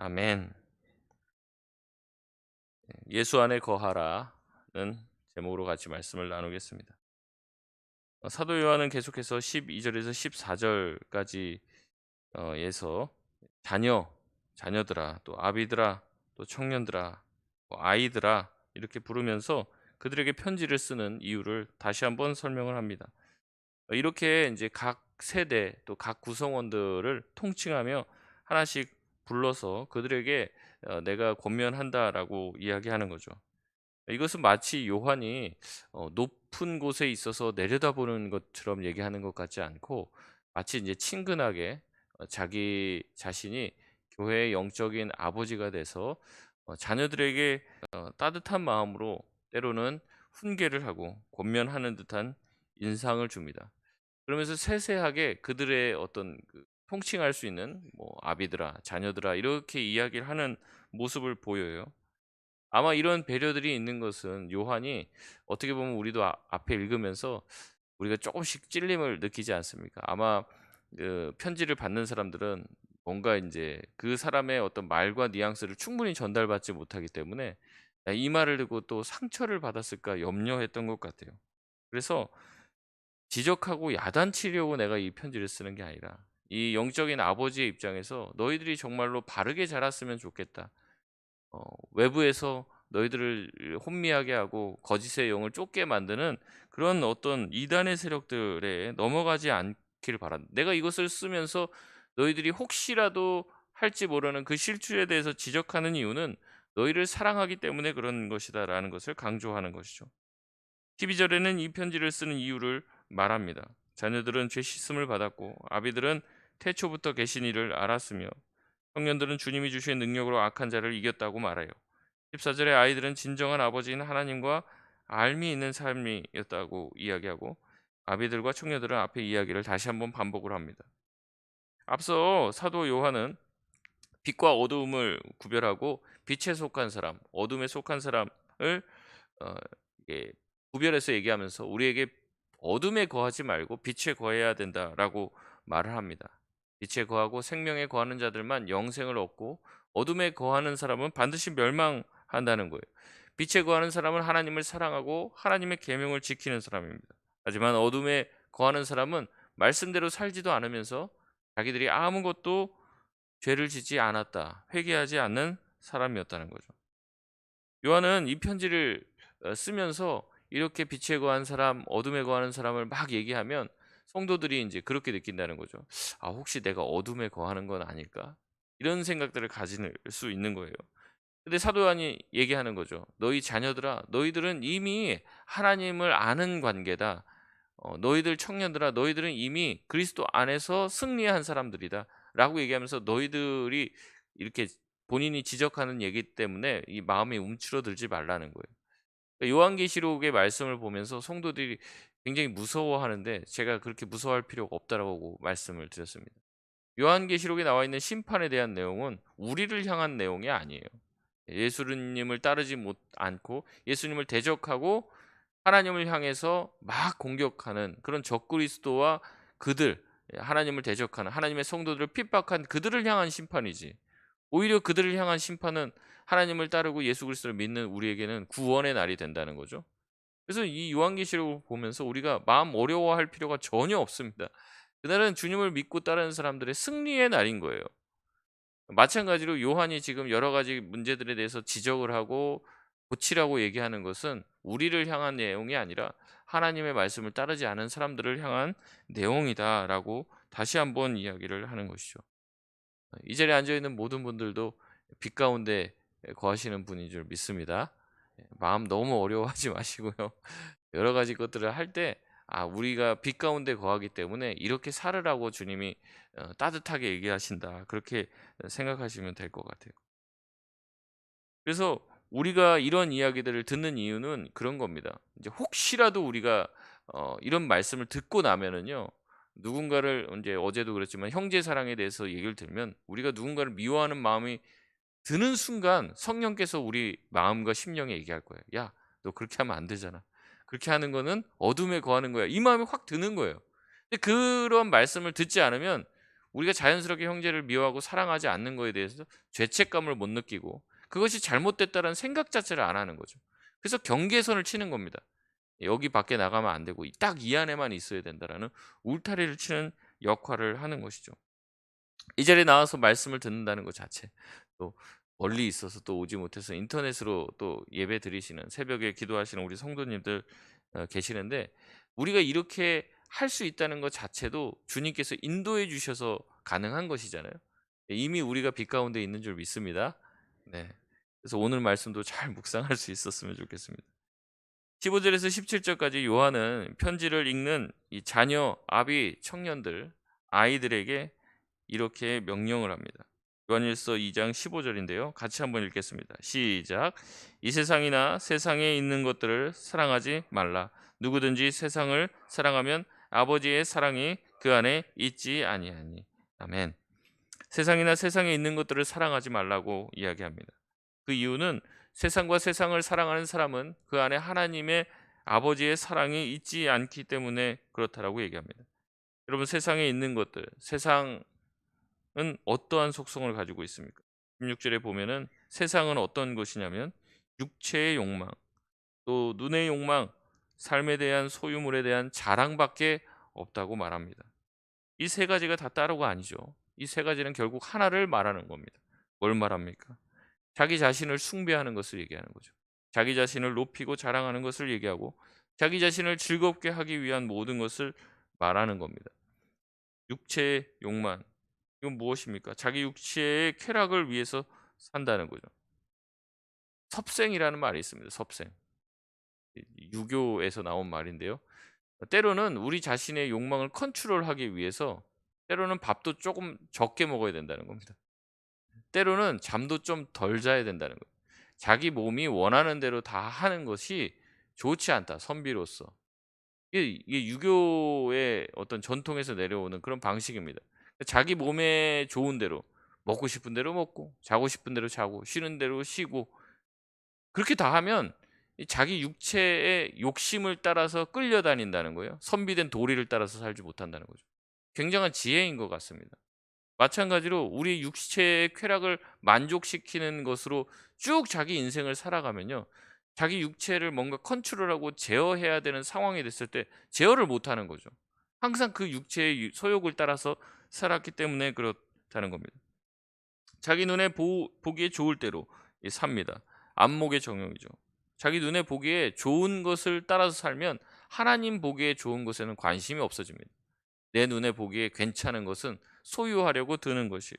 아멘. 예수 안에 거하라는 제목으로 같이 말씀을 나누겠습니다. 사도 요한은 계속해서 12절에서 14절까지 에서 자녀들아, 또 아비들아, 또 청년들아, 또 아이들아 이렇게 부르면서 그들에게 편지를 쓰는 이유를 다시 한번 설명을 합니다. 이렇게 이제 각 세대 또 각 구성원들을 통칭하며 하나씩 불러서 그들에게 내가 권면한다라고 이야기하는 거죠. 이것은 마치 요한이 높은 곳에 있어서 내려다보는 것처럼 얘기하는 것 같지 않고, 마치 이제 친근하게 자기 자신이 교회의 영적인 아버지가 돼서 자녀들에게 따뜻한 마음으로 때로는 훈계를 하고 권면하는 듯한 인상을 줍니다. 그러면서 세세하게 그들의 어떤 통칭할 수 있는 뭐 아비들아, 자녀들아 이렇게 이야기를 하는 모습을 보여요. 아마 이런 배려들이 있는 것은 요한이 어떻게 보면 우리도 앞에 읽으면서 우리가 조금씩 찔림을 느끼지 않습니까? 아마 편지를 받는 사람들은 뭔가 이제 그 사람의 어떤 말과 뉘앙스를 충분히 전달받지 못하기 때문에 '야 이 말을 듣고 또 상처를 받았을까.' 염려했던 것 같아요. 그래서 지적하고 야단치려고 내가 이 편지를 쓰는 게 아니라 이 영적인 아버지의 입장에서 '너희들이 정말로 바르게 자랐으면 좋겠다.' 어 외부에서 너희들을 혼미하게 하고 거짓의 영을 쫓게 만드는 그런 어떤 이단의 세력들에 넘어가지 않기를 바란다. 내가 이것을 쓰면서 너희들이 혹시라도 할지 모르는 그 실추에 대해서 지적하는 이유는 너희를 사랑하기 때문에 그런 것이다라는 것을 강조하는 것이죠. 12절에는 이 편지를 쓰는 이유를 말합니다. 자녀들은 죄 씻음을 받았고 아비들은 태초부터 계신 이를 알았으며 청년들은 주님이 주신 능력으로 악한 자를 이겼다고 말해요. 14절에 아이들은 진정한 아버지인 하나님과 알미 있는 삶이었다고 이야기하고, 아비들과 청년들은 앞에 이야기를 다시 한번 반복을 합니다. 앞서 사도 요한은 빛과 어두움을 구별하고 빛에 속한 사람, 어둠에 속한 사람을 어, 이게 구별해서 얘기하면서 우리에게 어둠에 거하지 말고 빛에 거해야 된다라고 말을 합니다. 빛에 거하고 생명에 거하는 자들만 영생을 얻고 어둠에 거하는 사람은 반드시 멸망한다는 거예요. 빛에 거하는 사람은 하나님을 사랑하고 하나님의 계명을 지키는 사람입니다. 하지만 어둠에 거하는 사람은 말씀대로 살지도 않으면서 자기들이 아무것도 죄를 짓지 않았다, 회개하지 않는 사람이었다는 거죠. 요한은 이 편지를 쓰면서 이렇게 빛에 거한 사람, 어둠에 거하는 사람을 막 얘기하면 성도들이 인제 그렇게 느낀다는 거죠. '아 혹시 내가 어둠에 거하는 건 아닐까?' 이런 생각들을 가질 수 있는 거예요. 근데 사도 요한이 얘기하는 거죠. "너희 자녀들아, 너희들은 이미 하나님을 아는 관계다. 너희들 청년들아, 너희들은 이미 그리스도 안에서 승리한 사람들이다."라고 얘기하면서 너희들이 이렇게 본인이 지적하는 얘기 때문에 이 마음이 움츠러들지 말라는 거예요. 그러니까 요한계시록의 말씀을 보면서 성도들이 굉장히 무서워하는데 제가 그렇게 무서워할 필요가 없다라고 말씀을 드렸습니다. 요한계시록에 나와 있는 심판에 대한 내용은 우리를 향한 내용이 아니에요. 예수님을 따르지 못 않고 예수님을 대적하고 하나님을 향해서 막 공격하는 그런 적그리스도와 그들, 하나님을 대적하는 하나님의 성도들을 핍박한 그들을 향한 심판이지, 오히려 그들을 향한 심판은 하나님을 따르고 예수 그리스도를 믿는 우리에게는 구원의 날이 된다는 거죠. 그래서 이 요한계시록을 보면서 우리가 마음 어려워할 필요가 전혀 없습니다. 그날은 주님을 믿고 따르는 사람들의 승리의 날인 거예요. 마찬가지로 요한이 지금 여러 가지 문제들에 대해서 지적을 하고 고치라고 얘기하는 것은 우리를 향한 내용이 아니라 하나님의 말씀을 따르지 않은 사람들을 향한 내용이다라고 다시 한번 이야기를 하는 것이죠. 이 자리에 앉아 있는 모든 분들도 빛 가운데 거하시는 분인 줄 믿습니다. 마음 너무 어려워하지 마시고요. 여러 가지 것들을 할 때 우리가 빛 가운데 거하기 때문에 이렇게 살으라고 주님이 따뜻하게 얘기하신다. 그렇게 생각하시면 될 것 같아요. 그래서 우리가 이런 이야기들을 듣는 이유는 그런 겁니다. 이제 혹시라도 우리가 이런 말씀을 듣고 나면은요. 누군가를 인제 어제도 그랬지만 형제 사랑에 대해서 얘기를 들면 우리가 누군가를 미워하는 마음이 드는 순간 성령께서 우리 마음과 심령에 얘기할 거예요. "야, 너 그렇게 하면 안 되잖아. 그렇게 하는 거는 어둠에 거하는 거야." 이 마음이 확 드는 거예요. 근데 그런 말씀을 듣지 않으면 우리가 자연스럽게 형제를 미워하고 사랑하지 않는 거에 대해서 죄책감을 못 느끼고 그것이 잘못됐다는 생각 자체를 안 하는 거죠. 그래서 경계선을 치는 겁니다. 여기 밖에 나가면 안 되고 딱 이 안에만 있어야 된다라는 울타리를 치는 역할을 하는 것이죠. 이 자리에 나와서 말씀을 듣는다는 것 자체, 또 멀리 있어서 또 오지 못해서 인터넷으로 또 예배 드리시는, 새벽에 기도하시는 우리 성도님들 계시는데, 우리가 이렇게 할 수 있다는 것 자체도 주님께서 인도해 주셔서 가능한 것이잖아요. 이미 우리가 빛 가운데 있는 줄 믿습니다. 네. 그래서 오늘 말씀도 잘 묵상할 수 있었으면 좋겠습니다. 15절에서 17절까지 요한은 편지를 읽는 이 자녀, 아비, 청년들, 아이들에게 이렇게 명령을 합니다. 요한일서 2장 15절인데요. 같이 한번 읽겠습니다. 시작. 이 세상이나 세상에 있는 것들을 사랑하지 말라. 누구든지 세상을 사랑하면 아버지의 사랑이 그 안에 있지 아니하니. 아멘. 세상이나 세상에 있는 것들을 사랑하지 말라고 이야기합니다. 그 이유는 세상과 세상을 사랑하는 사람은 그 안에 하나님의 아버지의 사랑이 있지 않기 때문에 그렇다라고 얘기합니다. 여러분, 세상에 있는 것들, 세상은 어떠한 속성을 가지고 있습니까? 16절에 보면은 세상은 어떤 것이냐면 육체의 욕망, 또 눈의 욕망, 삶에 대한 소유물에 대한 자랑밖에 없다고 말합니다. 이 세 가지가 다 따로가 아니죠. 이 세 가지는 결국 하나를 말하는 겁니다. 뭘 말합니까? 자기 자신을 숭배하는 것을 얘기하는 거죠. 자기 자신을 높이고 자랑하는 것을 얘기하고 자기 자신을 즐겁게 하기 위한 모든 것을 말하는 겁니다. 육체의 욕망, 이건 무엇입니까? 자기 육체의 쾌락을 위해서 산다는 거죠. 섭생이라는 말이 있습니다. 섭생. 유교에서 나온 말인데요. 때로는 우리 자신의 욕망을 컨트롤하기 위해서 때로는 밥도 조금 적게 먹어야 된다는 겁니다. 때로는 잠도 좀 덜 자야 된다는 거예요. 자기 몸이 원하는 대로 다 하는 것이 좋지 않다, 선비로서. 이게 유교의 어떤 전통에서 내려오는 그런 방식입니다. 자기 몸에 좋은 대로, 먹고 싶은 대로 먹고 자고 싶은 대로 자고 쉬는 대로 쉬고, 그렇게 다 하면 이 자기 육체의 욕심을 따라서 끌려다닌다는 거예요. 선비된 도리를 따라서 살지 못한다는 거죠. 굉장한 지혜인 것 같습니다. 마찬가지로 우리 육체의 쾌락을 만족시키는 것으로 쭉 자기 인생을 살아가면요, 자기 육체를 뭔가 컨트롤하고 제어해야 되는 상황이 됐을 때 제어를 못하는 거죠. 항상 그 육체의 소욕을 따라서 살았기 때문에 그렇다는 겁니다. 자기 눈에 보기에 좋을 대로 삽니다. 안목의 정욕이죠. 자기 눈에 보기에 좋은 것을 따라서 살면 하나님 보기에 좋은 것에는 관심이 없어집니다. 내 눈에 보기에 괜찮은 것은 소유하려고 드는 것이.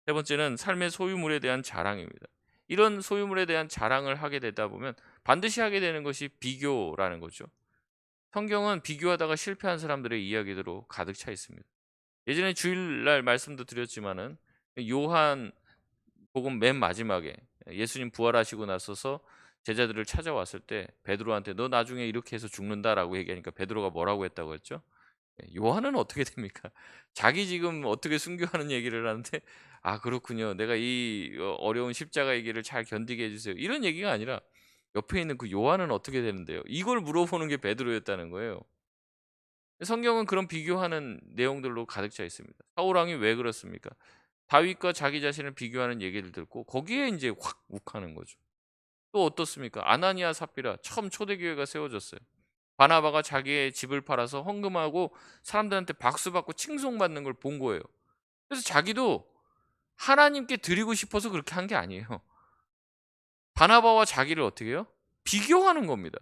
세 번째는 삶의 소유물에 대한 자랑입니다. 이런 소유물에 대한 자랑을 하게 되다 보면 반드시 하게 되는 것이 비교라는 거죠. 성경은 비교하다가 실패한 사람들의 이야기들로 가득 차 있습니다. 예전에 주일날 말씀도 드렸지만은 요한 복음 맨 마지막에 예수님 부활하시고 나서서 제자들을 찾아왔을 때 베드로한테 너 나중에 이렇게 해서 죽는다라고 얘기하니까 베드로가 뭐라고 했다고 했죠? 요한은 어떻게 됩니까? 자기 지금 어떻게 순교하는 얘기를 하는데 아 그렇군요. 내가 이 어려운 십자가의 길을 잘 견디게 해 주세요. 이런 얘기가 아니라 옆에 있는 그 요한은 어떻게 되는데요? 이걸 물어보는 게 베드로였다는 거예요. 성경은 그런 비교하는 내용들로 가득 차 있습니다. 사울 왕이 왜 그렇습니까? 다윗과 자기 자신을 비교하는 얘기를 듣고 거기에 이제 확 욱하는 거죠. 또 어떻습니까? 아나니아 삽비라 처음 초대교회가 세워졌어요. 바나바가 자기의 집을 팔아서 헌금하고 사람들한테 박수 받고 칭송받는 걸 본 거예요. 그래서 자기도 하나님께 드리고 싶어서 그렇게 한 게 아니에요. 바나바와 자기를 어떻게 해요? 비교하는 겁니다.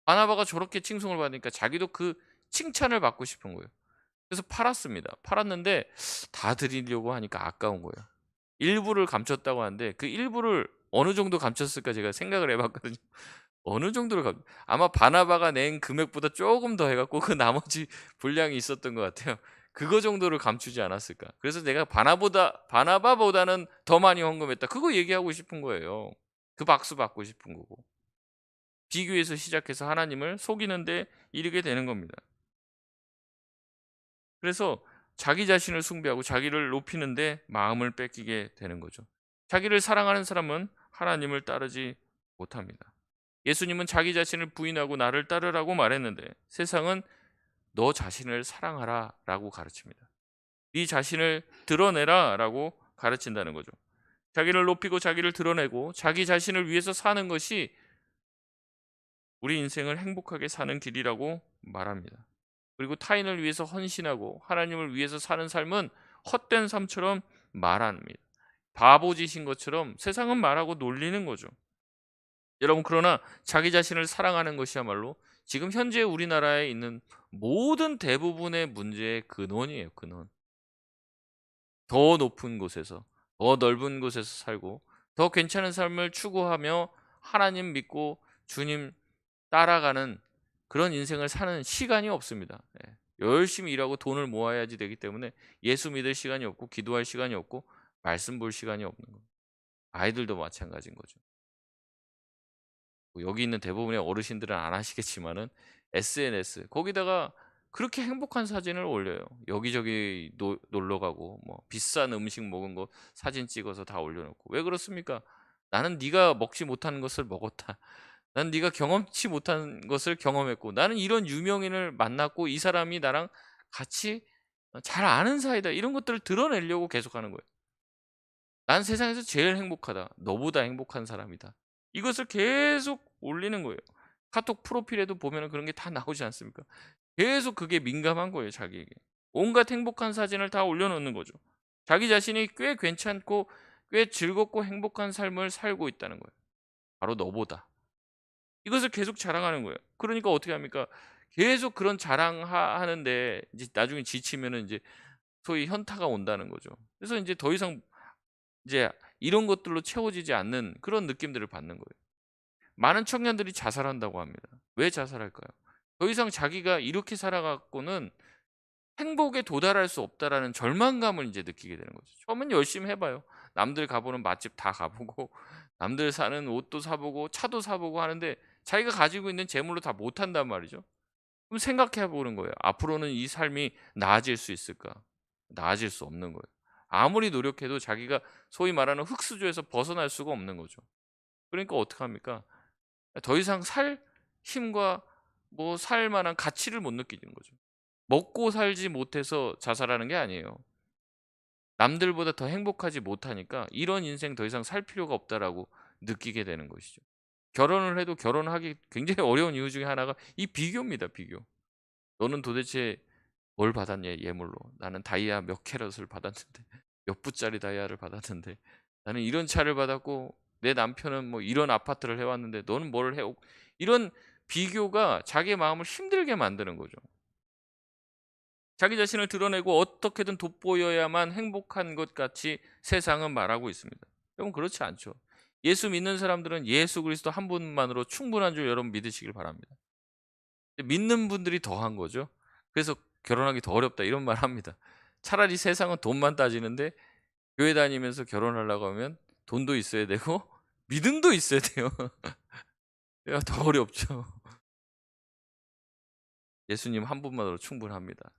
바나바가 저렇게 칭송을 받으니까 자기도 그 칭찬을 받고 싶은 거예요. 그래서 팔았습니다. 팔았는데 다 드리려고 하니까 아까운 거예요. 일부를 감췄다고 하는데 그 일부를 어느 정도 감췄을까 제가 생각을 해봤거든요. 어느 정도로 아마 바나바가 낸 금액보다 조금 더 해갖고 그 나머지 분량이 있었던 것 같아요. 그거 정도를 감추지 않았을까. 그래서 내가 바나바보다는 더 많이 헌금했다. 그거 얘기하고 싶은 거예요. 그 박수 받고 싶은 거고. 비교에서 시작해서 하나님을 속이는데 이르게 되는 겁니다. 그래서 자기 자신을 숭배하고 자기를 높이는데 마음을 뺏기게 되는 거죠. 자기를 사랑하는 사람은 하나님을 따르지 못합니다. 예수님은 자기 자신을 부인하고 나를 따르라고 말했는데 세상은 너 자신을 사랑하라 라고 가르칩니다. 네 자신을 드러내라라고 가르친다는 거죠. 자기를 높이고 자기를 드러내고 자기 자신을 위해서 사는 것이 우리 인생을 행복하게 사는 길이라고 말합니다. 그리고 타인을 위해서 헌신하고 하나님을 위해서 사는 삶은 헛된 삶처럼 말합니다. 바보짓인 것처럼 세상은 말하고 놀리는 거죠. 여러분, 그러나 자기 자신을 사랑하는 것이야말로 지금 현재 우리나라에 있는 모든 대부분의 문제의 근원이에요. 근원. 더 높은 곳에서, 더 넓은 곳에서 살고 더 괜찮은 삶을 추구하며 하나님 믿고 주님 따라가는 그런 인생을 사는 시간이 없습니다. 예. 열심히 일하고 돈을 모아야지 되기 때문에 예수 믿을 시간이 없고 기도할 시간이 없고 말씀 볼 시간이 없는 거예요. 아이들도 마찬가지인 거죠. 뭐 여기 있는 대부분의 어르신들은 안 하시겠지만은 SNS 거기다가 그렇게 행복한 사진을 올려요. 여기저기 놀러 가고 뭐 비싼 음식 먹은 거 사진 찍어서 다 올려 놓고. 왜 그렇습니까? 나는 네가 먹지 못하는 것을 먹었다. 난 네가 경험치 못한 것을 경험했고 나는 이런 유명인을 만났고 이 사람이 나랑 같이 잘 아는 사이다. 이런 것들을 드러내려고 계속하는 거예요. 난 세상에서 제일 행복하다. 너보다 행복한 사람이다. 이것을 계속 올리는 거예요. 카톡 프로필에도 보면은 그런 게 다 나오지 않습니까? 계속 그게 민감한 거예요, 자기에게. 온갖 행복한 사진을 다 올려놓는 거죠. 자기 자신이 꽤 괜찮고 꽤 즐겁고 행복한 삶을 살고 있다는 거예요. 바로 너보다. 이것을 계속 자랑하는 거예요. 그러니까 어떻게 합니까? 계속 그런 자랑하는데 이제 나중에 지치면은 이제 소위 현타가 온다는 거죠. 그래서 이제 더 이상 이제 이런 것들로 채워지지 않는 그런 느낌들을 받는 거예요. 많은 청년들이 자살한다고 합니다. 왜 자살할까요? 더 이상 자기가 이렇게 살아갖고는 행복에 도달할 수 없다라는 절망감을 이제 느끼게 되는 거죠. 처음엔 열심히 해봐요. 남들 가보는 맛집 다 가보고 남들 사는 옷도 사보고 차도 사보고 하는데 자기가 가지고 있는 재물로 다 못한단 말이죠. 그럼 생각해 보는 거예요. 앞으로는 이 삶이 나아질 수 있을까? 나아질 수 없는 거예요. 아무리 노력해도 자기가 소위 말하는 흙수저에서 벗어날 수가 없는 거죠. 그러니까 어떡합니까? 더 이상 살 힘과 뭐 살 만한 가치를 못 느끼는 거죠. 먹고 살지 못해서 자살하는 게 아니에요. 남들보다 더 행복하지 못하니까 '이런 인생 더 이상 살 필요가 없다.'라고 느끼게 되는 것이죠. 결혼을 해도 결혼하기 굉장히 어려운 이유 중에 하나가 이 비교입니다, 비교. "너는 도대체 뭘 받았냐 예물로. 나는 다이아 몇 캐럿을 받았는데 몇 부짜리 다이아를 받았는데 나는 이런 차를 받았고 내 남편은 뭐 이런 아파트를 해 왔는데 너는 뭘 해 오고." 이런 비교가 자기의 마음을 힘들게 만드는 거죠. 자기 자신을 드러내고 어떻게든 돋보여야만 행복한 것 같이 세상은 말하고 있습니다. 여러분, 그렇지 않죠. 예수 믿는 사람들은 예수 그리스도 한 분만으로 충분한 줄 여러분 믿으시길 바랍니다. 믿는 분들이 더한 거죠. 그래서 결혼하기 더 어렵다 이런 말 합니다. 차라리 세상은 돈만 따지는데 교회 다니면서 결혼하려고 하면 돈도 있어야 되고 믿음도 있어야 돼요. 야, 더 어렵죠. 예수님 한 분만으로 충분합니다.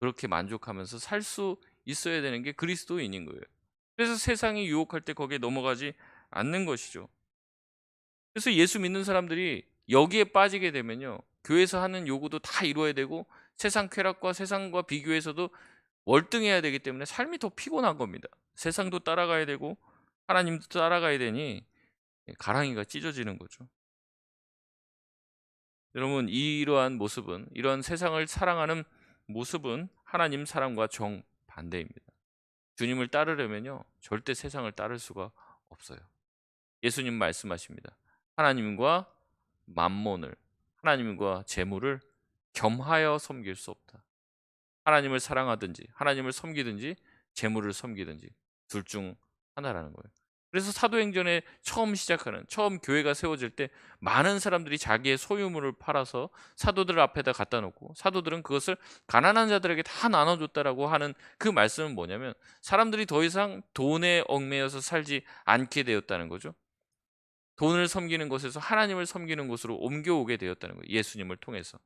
그렇게 만족하면서 살 수 있어야 되는 게 그리스도인인 거예요. 그래서 세상이 유혹할 때 거기에 넘어가지 않는 것이죠. 그래서 예수 믿는 사람들이 여기에 빠지게 되면요, 교회에서 하는 요구도 다 이루어야 되고 세상 쾌락과 세상과 비교해서도 월등해야 되기 때문에 삶이 더 피곤한 겁니다. 세상도 따라가야 되고 하나님도 따라가야 되니 가랑이가 찢어지는 거죠. 여러분, 이러한 모습은, 이러한 세상을 사랑하는 모습은 하나님 사랑과 정반대입니다. 주님을 따르려면요, 절대 세상을 따를 수가 없어요. 예수님 말씀하십니다. 하나님과 만몬을, 하나님과 재물을 겸하여 섬길 수 없다. 하나님을 사랑하든지 하나님을 섬기든지 재물을 섬기든지 둘 중 하나라는 거예요. 그래서 사도행전에 처음 교회가 세워질 때 많은 사람들이 자기의 소유물을 팔아서 사도들 앞에다 갖다 놓고 사도들은 그것을 가난한 자들에게 다 나눠줬다라고 하는 그 말씀은 뭐냐면 사람들이 더 이상 돈에 얽매여서 살지 않게 되었다는 거죠. 돈을 섬기는 곳에서 하나님을 섬기는 곳으로 옮겨오게 되었다는 거예요. 예수님을 통해서.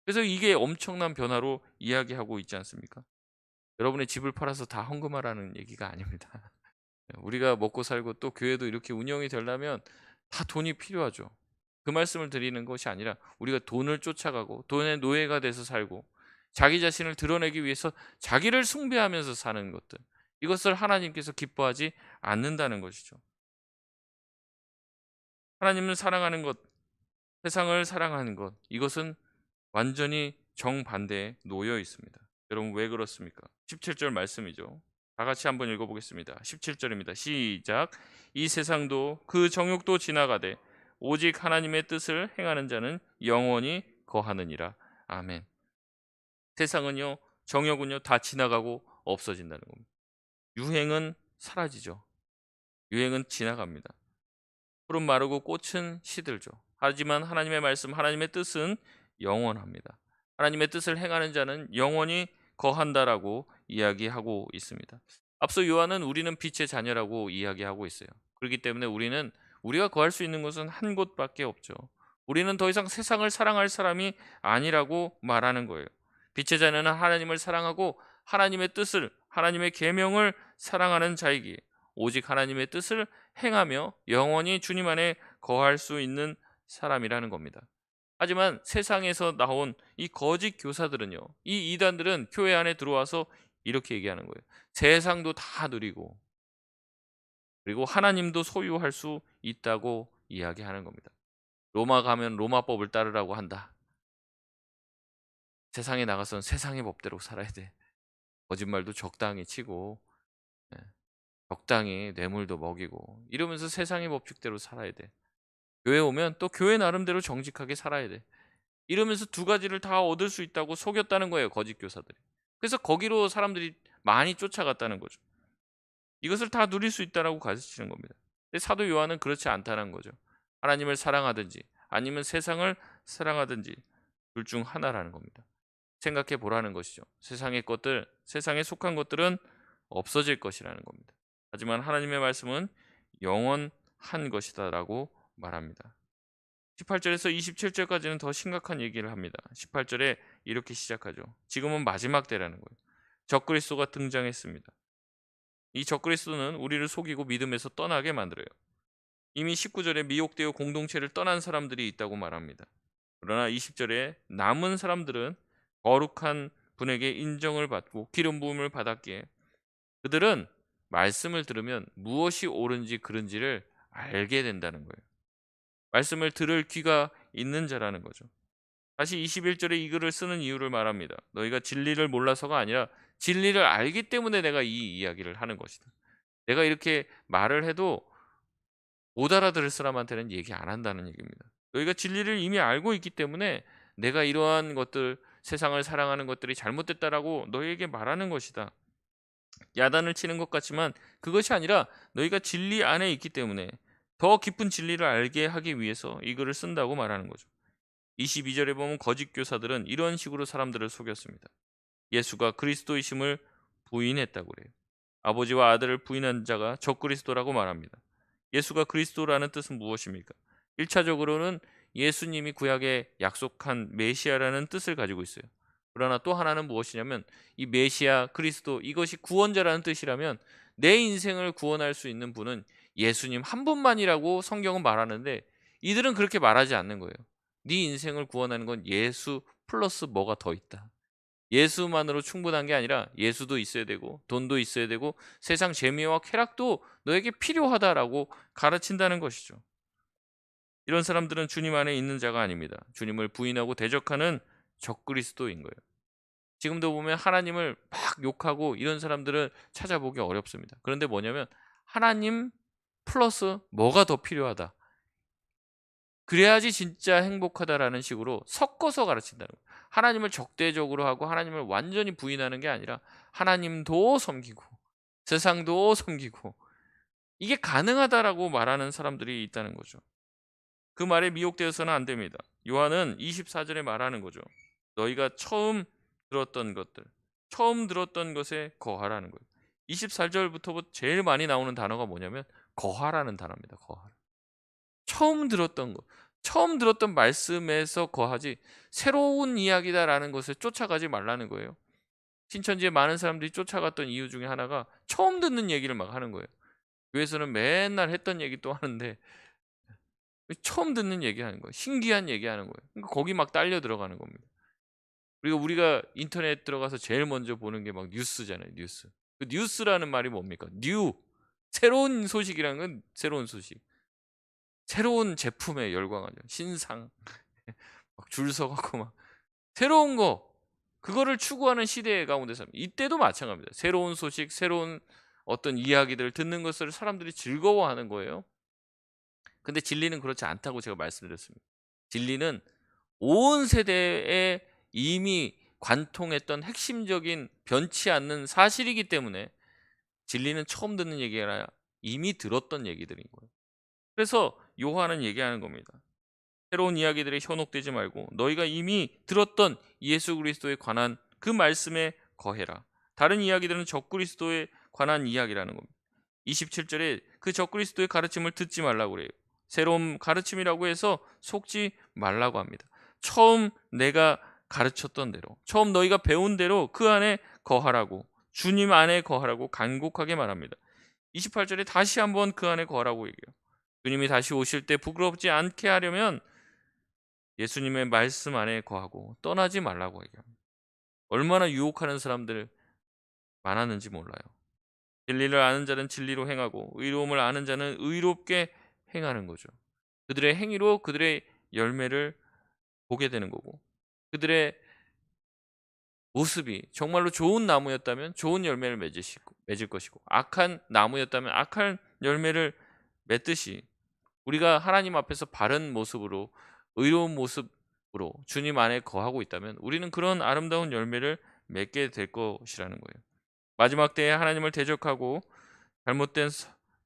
그래서 이게 엄청난 변화로 이야기하고 있지 않습니까? 여러분의 집을 팔아서 다 헌금하라는 얘기가 아닙니다. 우리가 먹고 살고 또 교회도 이렇게 운영이 되려면 다 돈이 필요하죠. 그 말씀을 드리는 것이 아니라 우리가 돈을 쫓아가고 돈의 노예가 돼서 살고 자기 자신을 드러내기 위해서 자기를 숭배하면서 사는 것들, 이것을 하나님께서 기뻐하지 않는다는 것이죠. 하나님을 사랑하는 것, 세상을 사랑하는 것, 이것은 완전히 정반대에 놓여 있습니다. 여러분 왜 그렇습니까? 17절 말씀이죠. 다 같이 한번 읽어보겠습니다. 17절입니다. 시작. 이 세상도 그 정욕도 지나가되 오직 하나님의 뜻을 행하는 자는 영원히 거하느니라. 아멘. 세상은요, 정욕은요 다 지나가고 없어진다는 겁니다. 유행은 사라지죠. 유행은 지나갑니다. 푸른 마르고 꽃은 시들죠. 하지만 하나님의 말씀, 하나님의 뜻은 영원합니다. 하나님의 뜻을 행하는 자는 영원히 거한다라고 이야기하고 있습니다. 앞서 요한은 우리는 빛의 자녀라고 이야기하고 있어요. 그렇기 때문에 우리가 거할 수 있는 곳은 한 곳밖에 없죠. 우리는 더 이상 세상을 사랑할 사람이 아니라고 말하는 거예요. 빛의 자녀는 하나님을 사랑하고 하나님의 뜻을, 하나님의 계명을 사랑하는 자이기에 오직 하나님의 뜻을 행하며 영원히 주님 안에 거할 수 있는 사람이라는 겁니다. 하지만 세상에서 나온 이 거짓 교사들은요, 이 이단들은 교회 안에 들어와서 이렇게 얘기하는 거예요. 세상도 다 누리고 그리고 하나님도 소유할 수 있다고 이야기하는 겁니다. 로마 가면 로마법을 따르라고 한다. 세상에 나가서는 세상의 법대로 살아야 돼. 거짓말도 적당히 치고, 예, 적당히 뇌물도 먹이고 이러면서 세상의 법칙대로 살아야 돼. 교회 오면 또 교회 나름대로 정직하게 살아야 돼. 이러면서 두 가지를 다 얻을 수 있다고 속였다는 거예요, 거짓 교사들이. 그래서 거기로 사람들이 많이 쫓아갔다는 거죠. 이것을 다 누릴 수 있다라고 가르치는 겁니다. 근데 사도 요한은 그렇지 않다는 거죠. 하나님을 사랑하든지 아니면 세상을 사랑하든지 둘 중 하나라는 겁니다. 생각해 보라는 것이죠. 세상의 것들, 세상에 속한 것들은 없어질 것이라는 겁니다. 하지만 하나님의 말씀은 영원한 것이다라고 말합니다. 18절에서 27절까지는 더 심각한 얘기를 합니다. 18절에 이렇게 시작하죠. 지금은 마지막 때라는 거예요. 적그리스도가 등장했습니다. 이 적그리스도는 우리를 속이고 믿음에서 떠나게 만들어요. 이미 19절에 미혹되어 공동체를 떠난 사람들이 있다고 말합니다. 그러나 20절에 남은 사람들은 거룩한 분에게 인정을 받고 기름 부음을 받았기에 그들은 말씀을 들으면 무엇이 옳은지 그른지를 알게 된다는 거예요. 말씀을 들을 귀가 있는 자라는 거죠. 다시 21절에 이 글을 쓰는 이유를 말합니다. 너희가 진리를 몰라서가 아니라 진리를 알기 때문에 내가 이 이야기를 하는 것이다. 내가 이렇게 말을 해도 못 알아들을 사람한테는 얘기 안 한다는 얘기입니다. 너희가 진리를 이미 알고 있기 때문에 내가 이러한 것들, 세상을 사랑하는 것들이 잘못됐다라고 너희에게 말하는 것이다. 야단을 치는 것 같지만 그것이 아니라 너희가 진리 안에 있기 때문에 더 깊은 진리를 알게 하기 위해서 이 글을 쓴다고 말하는 거죠. 22절에 보면 거짓 교사들은 이런 식으로 사람들을 속였습니다. 예수가 그리스도이심을 부인했다고 그래요. 아버지와 아들을 부인한 자가 적그리스도라고 말합니다. 예수가 그리스도라는 뜻은 무엇입니까? 1차적으로는 예수님이 구약에 약속한 메시아라는 뜻을 가지고 있어요. 그러나 또 하나는 무엇이냐면 이 메시아 그리스도 이것이 구원자라는 뜻이라면 내 인생을 구원할 수 있는 분은 예수님 한 분만이라고 성경은 말하는데 이들은 그렇게 말하지 않는 거예요. 네 인생을 구원하는 건 예수 플러스 뭐가 더 있다. 예수만으로 충분한 게 아니라 예수도 있어야 되고 돈도 있어야 되고 세상 재미와 쾌락도 너에게 필요하다라고 가르친다는 것이죠. 이런 사람들은 주님 안에 있는 자가 아닙니다. 주님을 부인하고 대적하는 적그리스도인 거예요. 지금도 보면 하나님을 막 욕하고 이런 사람들을 찾아보기 어렵습니다. 그런데 뭐냐면 하나님 플러스 뭐가 더 필요하다. 그래야지 진짜 행복하다라는 식으로 섞어서 가르친다는 거예요. 하나님을 적대적으로 하고 하나님을 완전히 부인하는 게 아니라 하나님도 섬기고 세상도 섬기고 이게 가능하다라고 말하는 사람들이 있다는 거죠. 그 말에 미혹되어서는 안 됩니다. 요한은 24절에 말하는 거죠. 너희가 처음 들었던 것에 거하라는 거예요. 24절부터 제일 많이 나오는 단어가 뭐냐면 거하라는 단어입니다. 거하라. 처음 들었던 것, 처음 들었던 말씀에서 거하지 새로운 이야기다라는 것을 쫓아가지 말라는 거예요. 신천지에 많은 사람들이 쫓아갔던 이유 중에 하나가 처음 듣는 얘기를 막 하는 거예요. 교회에서는 맨날 했던 얘기 또 하는데 처음 듣는 얘기 하는 거예요. 신기한 얘기 하는 거예요. 그러니까 거기 막 딸려 들어가는 겁니다. 우리가 인터넷 들어가서 제일 먼저 보는 게 막 뉴스잖아요, 뉴스. 그 뉴스라는 말이 뭡니까? 새로운 소식이라는 건 새로운 소식. 새로운 제품에 열광하죠. 신상. 막 줄 서 갖고 막 새로운 거 그거를 추구하는 시대 가운데 삽니다. 이때도 마찬가지입니다. 새로운 소식, 새로운 어떤 이야기들을 듣는 것을 사람들이 즐거워하는 거예요. 근데 진리는 그렇지 않다고 제가 말씀드렸습니다. 진리는 온 세대에 이미 관통했던 핵심적인 변치 않는 사실이기 때문에 진리는 처음 듣는 얘기가 아니라 이미 들었던 얘기들인 거예요. 그래서 요한은 얘기하는 겁니다. 새로운 이야기들에 현혹되지 말고 너희가 이미 들었던 예수 그리스도에 관한 그 말씀에 거해라. 다른 이야기들은 적그리스도에 관한 이야기라는 겁니다. 27절에 그 적그리스도의 가르침을 듣지 말라고 그래요. 새로운 가르침이라고 해서 속지 말라고 합니다. 처음 내가 가르쳤던 대로, 처음 너희가 배운 대로 그 안에 거하라고, 주님 안에 거하라고 간곡하게 말합니다. 28절에 다시 한번 그 안에 거하라고 얘기해요. 주님이 다시 오실 때 부끄럽지 않게 하려면 예수님의 말씀 안에 거하고 떠나지 말라고 얘기합니다. 얼마나 유혹하는 사람들 많았는지 몰라요. 진리를 아는 자는 진리로 행하고 의로움을 아는 자는 의롭게 행하는 거죠. 그들의 행위로 그들의 열매를 보게 되는 거고, 그들의 모습이 정말로 좋은 나무였다면 좋은 열매를 맺을 것이고, 악한 나무였다면 악한 열매를 맺듯이 우리가 하나님 앞에서 바른 모습으로, 의로운 모습으로 주님 안에 거하고 있다면 우리는 그런 아름다운 열매를 맺게 될 것이라는 거예요. 마지막 때에 하나님을 대적하고 잘못된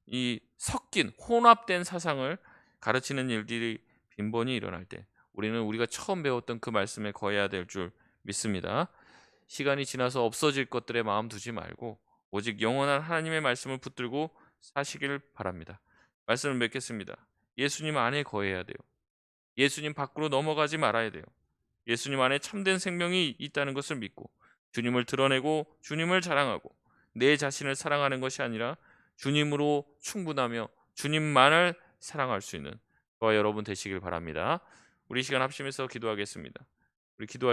이 섞인 혼합된 사상을 가르치는 일들이 빈번히 일어날 때 우리는 우리가 처음 배웠던 그 말씀에 거해야 될 줄 믿습니다. 시간이 지나서 없어질 것들에 마음 두지 말고 오직 영원한 하나님의 말씀을 붙들고 사시길 바랍니다. 말씀을 맺겠습니다. 예수님 안에 거해야 돼요. 예수님 밖으로 넘어가지 말아야 돼요. 예수님 안에 참된 생명이 있다는 것을 믿고 주님을 드러내고 주님을 자랑하고 내 자신을 사랑하는 것이 아니라 주님으로 충분하며 주님만을 사랑할 수 있는 저와 여러분 되시길 바랍니다. 우리 시간 합심해서 기도하겠습니다. 우리 기도할 때